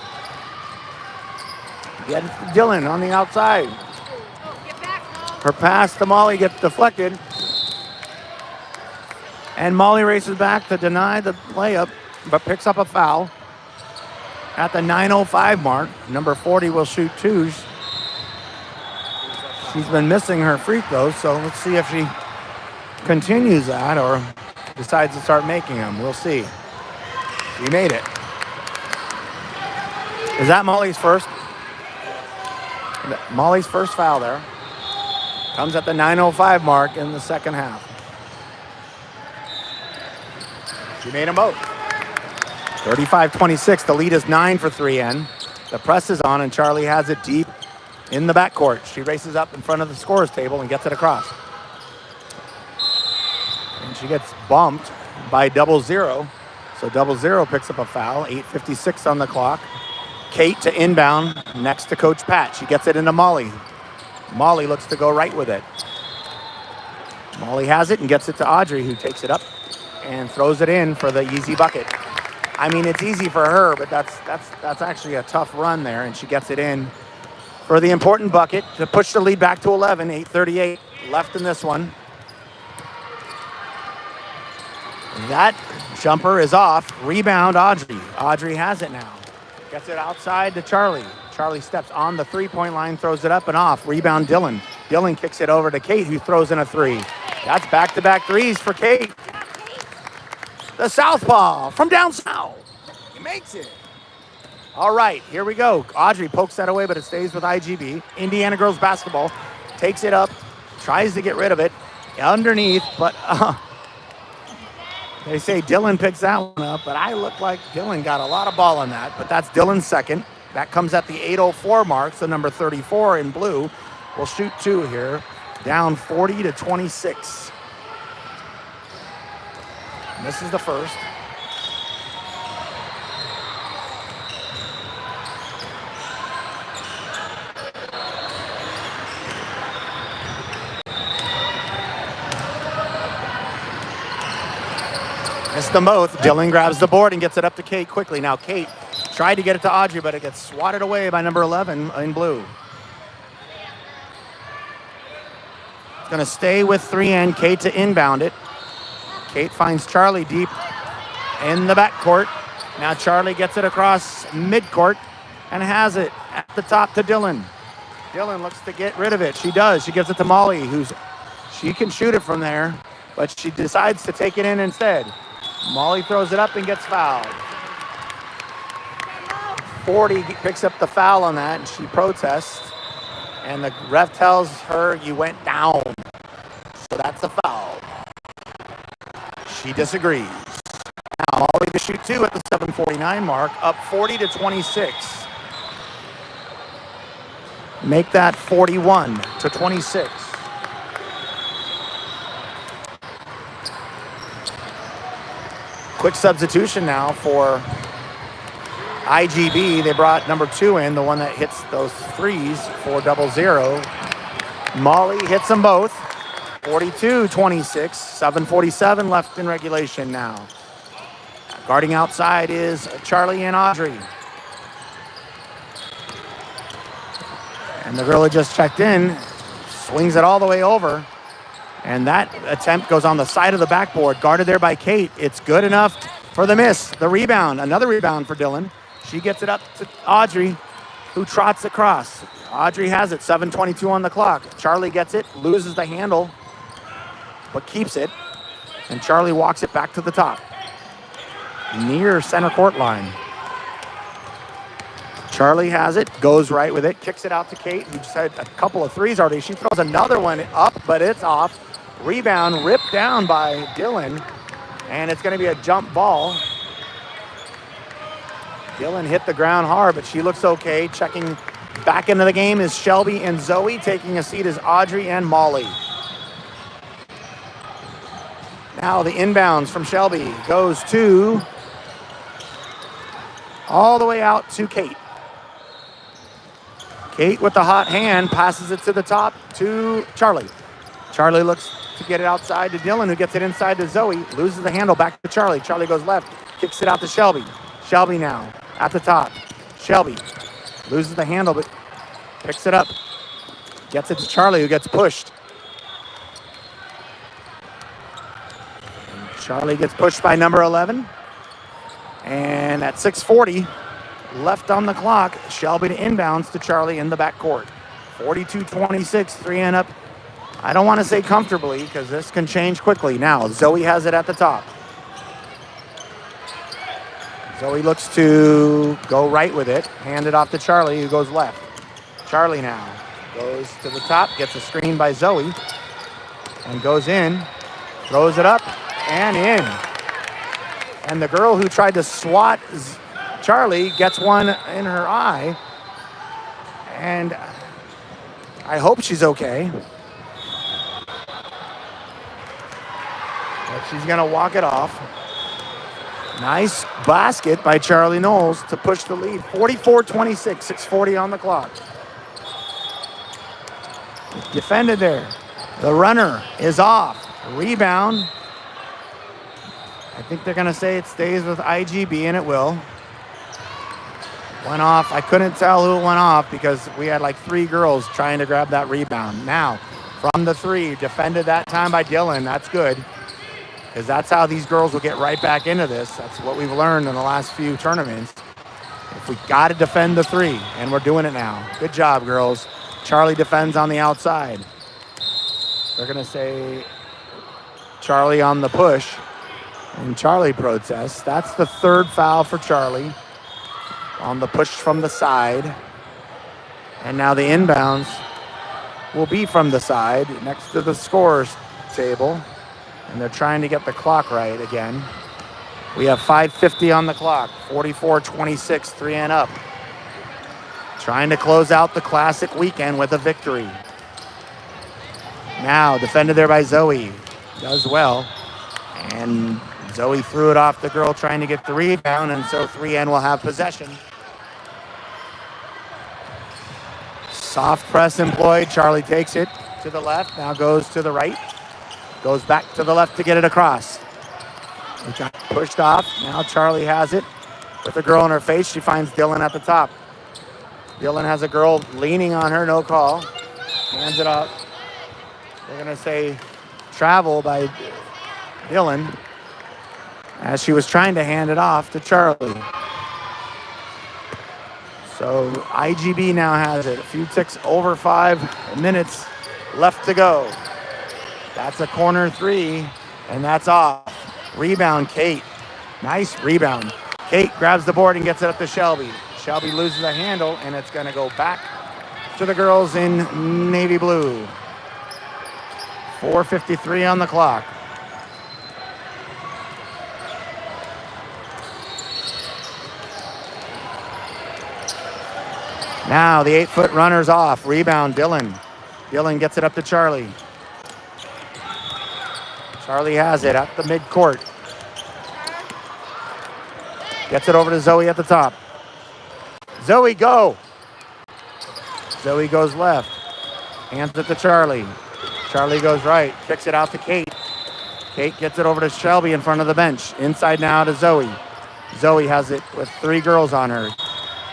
A: Get it to Dylan on the outside. Her pass to Molly gets deflected. And Molly races back to deny the layup, but picks up a foul at the 9:05 mark. Number 40 will shoot twos. She's been missing her free throws, so let's see if she continues that or decides to start making them. We'll see. She made it. Is that Molly's first? Molly's first foul there. Comes at the 9:05 mark in the second half. She made them both. 35-26. The lead is 9 for 3N. The press is on, and Charlie has it deep in the backcourt. She races up in front of the scorer's table and gets it across. And she gets bumped by 00. So 00 picks up a foul. 8:56 on the clock. Kate to inbound next to Coach Pat. She gets it into Molly. Molly looks to go right with it. Molly has it and gets it to Audrey, who takes it up and throws it in for the easy bucket. I mean, it's easy for her, but that's actually a tough run there, and she gets it in for the important bucket to push the lead back to 11. 8:38 left in this one. That jumper is off. Rebound, Audrey. Audrey has it now. Gets it outside to Charlie. Charlie steps on the three-point line, throws it up and off. Rebound, Dylan. Dylan kicks it over to Kate, who throws in a three. That's back-to-back threes for Kate. The southpaw from down south. He makes it. All right, here we go. Audrey pokes that away, but it stays with IGB. Indiana girls basketball takes it up, tries to get rid of it. Underneath, but they say Dylan picks that one up, but I look like Dylan got a lot of ball on that. But that's Dylan's second. That comes at the 8:04 mark, so number 34 in blue will shoot two here, down 40-26. And this is the first. Missed them both. Dylan grabs the board and gets it up to Kate quickly. Now Kate tried to get it to Audrey, but it gets swatted away by number 11 in blue. It's going to stay with 3N. Kate to inbound it. Kate finds Charlie deep in the backcourt. Now Charlie gets it across midcourt and has it at the top to Dylan. Dylan looks to get rid of it. She does. She gives it to Molly, she can shoot it from there, but she decides to take it in instead. Molly throws it up and gets fouled. 40 picks up the foul on that, and she protests. And the ref tells her, you went down. So that's a foul. She disagrees. Now Molly to shoot two at the 7:49 mark, up 40-26. Make that 41-26. Quick substitution now for IGB. They brought number 2 in, the one that hits those threes for 0-0. Molly hits them both. 42-26, 7:47 left in regulation now. Guarding outside is Charlie and Audrey. And the girl who just checked in swings it all the way over. And that attempt goes on the side of the backboard, guarded there by Kate. It's good enough for the miss. The rebound, another rebound for Dylan. She gets it up to Audrey, who trots across. Audrey has it, 7:22 on the clock. Charlie gets it, loses the handle, but keeps it. And Charlie walks it back to the top, near center court line. Charlie has it, goes right with it, kicks it out to Kate, who just had a couple of threes already. She throws another one up, but it's off. Rebound ripped down by Dylan, and it's going to be a jump ball. Dylan hit the ground hard, but she looks okay. Checking back into the game is Shelby and Zoe. Taking a seat is Audrey and Molly. Now the inbounds from Shelby goes to all the way out to Kate. Kate with the hot hand passes it to the top to Charlie. Charlie looks to get it outside to Dylan, who gets it inside to Zoe. Loses the handle back to Charlie. Charlie goes left, kicks it out to Shelby. Shelby now at the top. Shelby loses the handle, but picks it up. Gets it to Charlie, who gets pushed. And Charlie gets pushed by number 11. And at 6:40 left on the clock, Shelby to inbounds to Charlie in the backcourt. 42-26, 3N up. I don't want to say comfortably, because this can change quickly. Now, Zoe has it at the top. Zoe looks to go right with it. Hand it off to Charlie, who goes left. Charlie now goes to the top, gets a screen by Zoe, and goes in, throws it up, and in. And the girl who tried to swat Charlie gets one in her eye. And I hope she's okay. But she's going to walk it off. Nice basket by Charlie Knowles to push the lead. 44-26, 6:40 on the clock. Defended there. The runner is off. Rebound. I think they're going to say it stays with IGB, and it will. Went off. I couldn't tell who it went off because we had like 3 girls trying to grab that rebound. Now, from the 3, defended that time by Dylan. That's good because that's how these girls will get right back into this. That's what we've learned in the last few tournaments. If we got to defend the 3, and we're doing it now. Good job, girls. Charlie defends on the outside. They're going to say Charlie on the push, and Charlie protests. That's the 3rd foul for Charlie on the push from the side. And now the inbounds will be from the side next to the scorers table. And they're trying to get the clock right again. We have 5:50 on the clock, 44-26, 3 and up. Trying to close out the Classic weekend with a victory. Now defended there by Zoe, does well. And Zoe threw it off the girl trying to get the rebound, and so 3N will have possession. Soft press employed, Charlie takes it to the left, now goes to the right. Goes back to the left to get it across. It got pushed off. Now Charlie has it with the girl in her face. She finds Dylan at the top. Dylan has a girl leaning on her, no call. Hands it up. They're going to say travel by Dylan as she was trying to hand it off to Charlie. So IGB now has it. A few ticks over 5 minutes left to go. That's a corner 3, and that's off. Rebound, Kate. Nice rebound. Kate grabs the board and gets it up to Shelby. Shelby loses the handle, and it's going to go back to the girls in navy blue. 4:53 on the clock. Now the 8-foot runner's off. Rebound, Dylan. Dylan gets it up to Charlie. Charlie has it at the midcourt. Gets it over to Zoe at the top. Zoe, go! Zoe goes left. Hands it to Charlie. Charlie goes right. Kicks it out to Kate. Kate gets it over to Shelby in front of the bench. Inside now to Zoe. Zoe has it with 3 girls on her.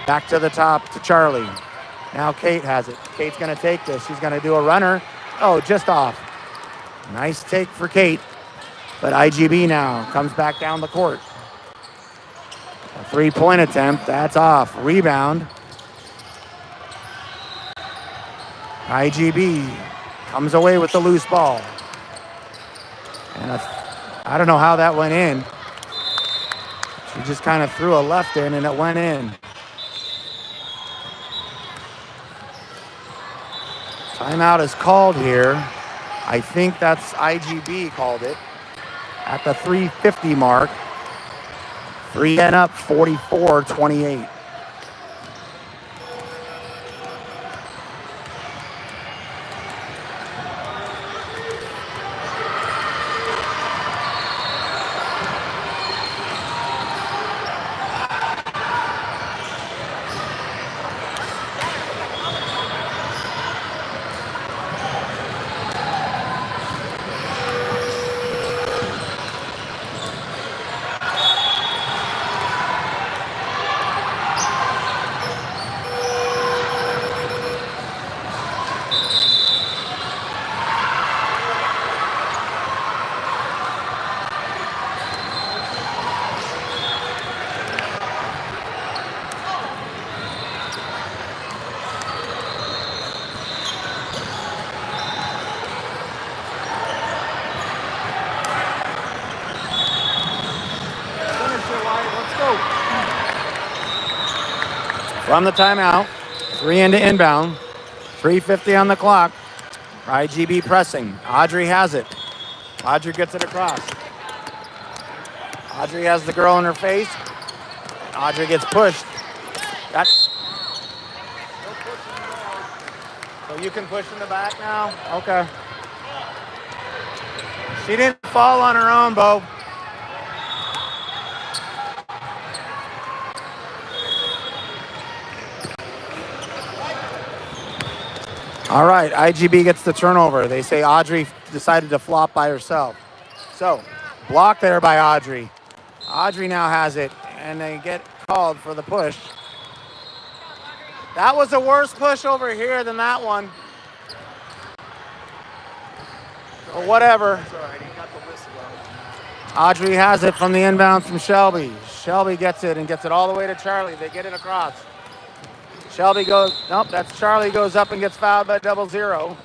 A: Back to the top to Charlie. Now Kate has it. Kate's going to take this. She's going to do a runner. Oh, just off. Nice take for Kate. But IGB now comes back down the court. A 3-point attempt. That's off. Rebound. IGB comes away with the loose ball. And I don't know how that went in. She just kind of threw a left in and it went in. Timeout is called here. I think that's IGB called it at the 3:50 mark. 3 and up, 44-28. From the timeout, 3 into inbound, 3:50 on the clock. IGB pressing. Audrey has it. Audrey gets it across. Audrey has the girl in her face. Audrey gets pushed. So you can push in the back now? Okay. She didn't fall on her own, Bo. All right, IGB gets the turnover. They say Audrey decided to flop by herself. So, blocked there by Audrey. Audrey now has it, and they get called for the push. That was a worse push over here than that one. Or whatever.
B: That's all right. He got the whistle out.
A: Audrey has it from the inbound from Shelby. Shelby gets it and gets it all the way to Charlie. They get it across. Shelby goes, nope, that's Charlie goes up and gets fouled by 0-0.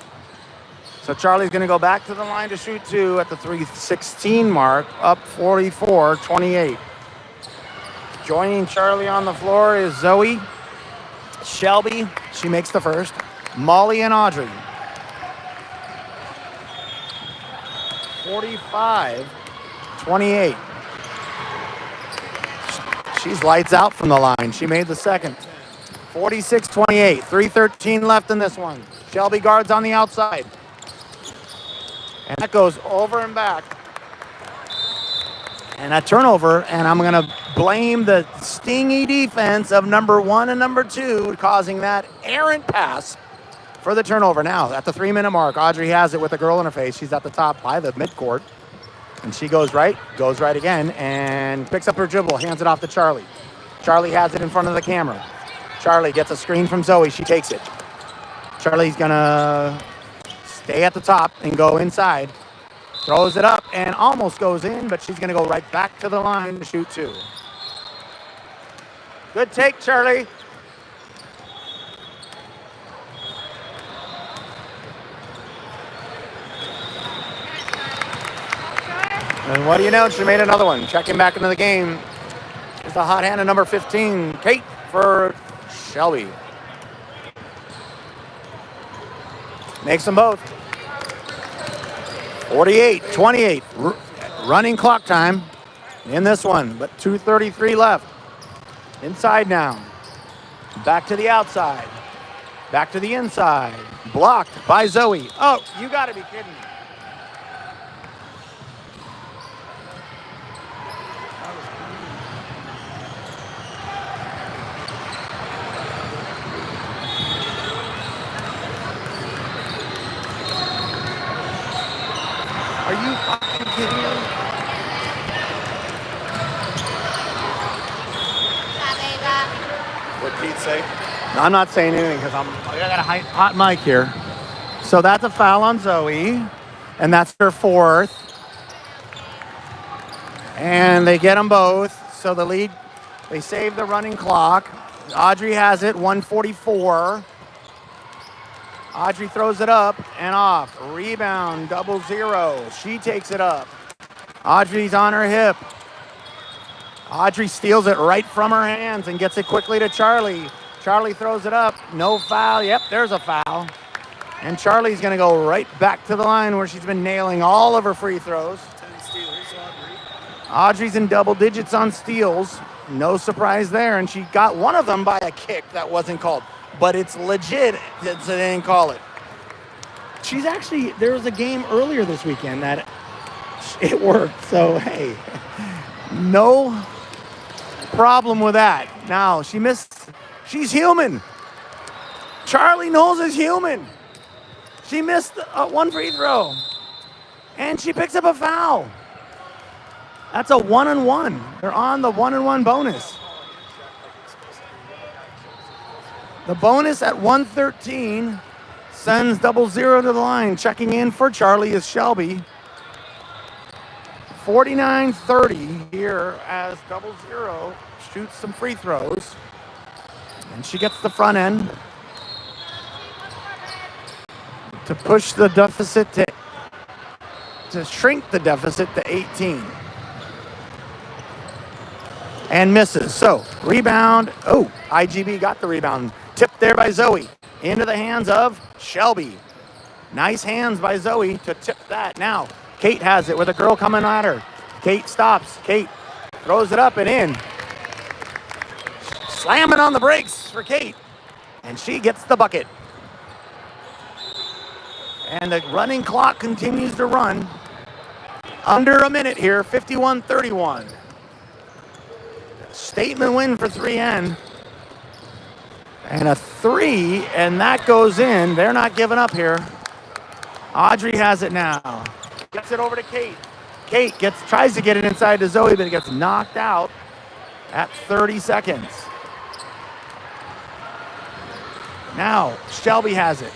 A: So Charlie's going to go back to the line to shoot two at the 3:16 mark, up 44-28. Joining Charlie on the floor is Zoe. Shelby, she makes the first. Molly and Audrey. 45-28. She's lights out from the line. She made the second. 46-28. 3:13 left in this one. Shelby guards on the outside. And that goes over and back. And a turnover, and I'm going to blame the stingy defense of number 1 and number 2 causing that errant pass for the turnover. Now, at the 3-minute mark, Audrey has it with a girl in her face. She's at the top by the midcourt. And she goes right again, and picks up her dribble, hands it off to Charlie. Charlie has it in front of the camera. Charlie gets a screen from Zoe. She takes it. Charlie's going to stay at the top and go inside. Throws it up and almost goes in, but she's going to go right back to the line to shoot two. Good take, Charlie. And what do you know? She made another one. Checking back into the game is the hot hand of number 15, Kate, for Shelby. Makes them both. 48-28. Running clock time in this one, but 2:33 left. Inside now. Back to the outside. Back to the inside. Blocked by Zoe. Oh, you got to be kidding me. Are you fucking kidding me?
B: What'd Pete say?
A: No, I'm not saying anything because I got a hot mic here. So that's a foul on Zoe, and that's her fourth. And they get them both. So the lead, they save the running clock. Audrey has it, 1:44. Audrey throws it up and off. Rebound, 0-0. She takes it up. Audrey's on her hip. Audrey steals it right from her hands and gets it quickly to Charlie. Charlie throws it up. No foul. Yep, there's a foul. And Charlie's going to go right back to the line where she's been nailing all of her free throws.
B: 10 steals, Audrey.
A: Audrey's in double digits on steals. No surprise there. And she got one of them by a kick that wasn't called. But it's legit that they didn't call it. She's actually, there was a game earlier this weekend that it worked. So, hey, no problem with that. Now, she missed. She's human. Charlie Knowles is human. She missed one free throw. And she picks up a foul. That's a 1-on-1. They're on the 1-on-1 bonus. The bonus at 1:13 sends 0-0 to the line. Checking in for Charlie is Shelby. 49-30 here as 0-0 shoots some free throws. And she gets the front end to push the deficit to shrink the deficit to 18. And misses. So, rebound. Oh, IGB got the rebound. Tipped there by Zoe. Into the hands of Shelby. Nice hands by Zoe to tip that. Now, Kate has it with a girl coming at her. Kate stops. Kate throws it up and in. Slamming on the brakes for Kate. And she gets the bucket. And the running clock continues to run. Under a minute here, 51-31. Statement win for 3N. And a three, and that goes in. They're not giving up here. Audrey has it now. Gets it over to Kate. Kate tries to get it inside to Zoe, but it gets knocked out at 30 seconds. Now, Shelby has it.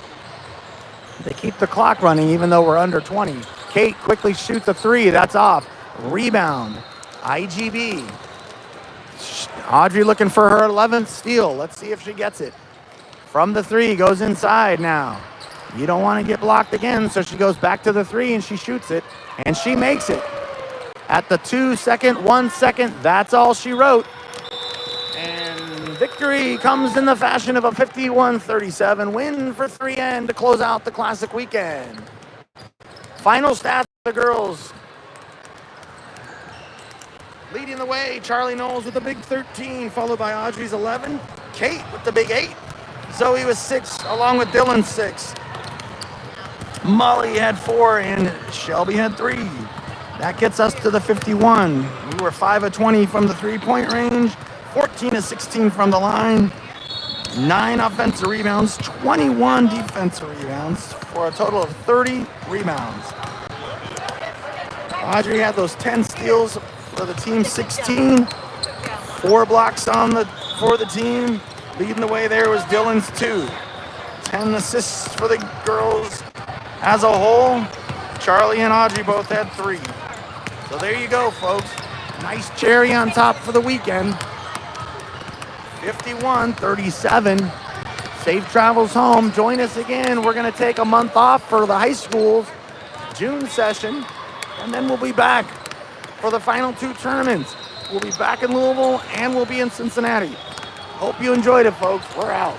A: They keep the clock running even though we're under 20. Kate quickly shoots a three. That's off. Rebound. IGB. Audrey looking for her 11th steal. Let's see if she gets it. From the three, goes inside now. You don't want to get blocked again, so she goes back to the three and she shoots it. And she makes it. At the 2 second, 1 second, that's all she wrote. And victory comes in the fashion of a 51-37 win for 3N to close out the Classic weekend. Final stats for the girls. Leading the way, Charlie Knowles with a big 13, followed by Audrey's 11. Kate with the big 8. Zoe with 6, along with Dylan 6. Molly had 4, and Shelby had 3. That gets us to the 51. We were 5 of 20 from the three-point range, 14 of 16 from the line, 9 offensive rebounds, 21 defensive rebounds, for a total of 30 rebounds. Audrey had those 10 steals for the team, 16, 4 blocks for the team. Leading the way there was Dylan's 2. 10 assists for the girls as a whole. Charlie and Audrey both had 3. So there you go, folks. Nice cherry on top for the weekend. 51-37. Safe travels home. Join us again. We're going to take a month off for the high school's June session, and then we'll be back for the final 2 tournaments. We'll be back in Louisville, and we'll be in Cincinnati. Hope you enjoyed it, folks. We're out.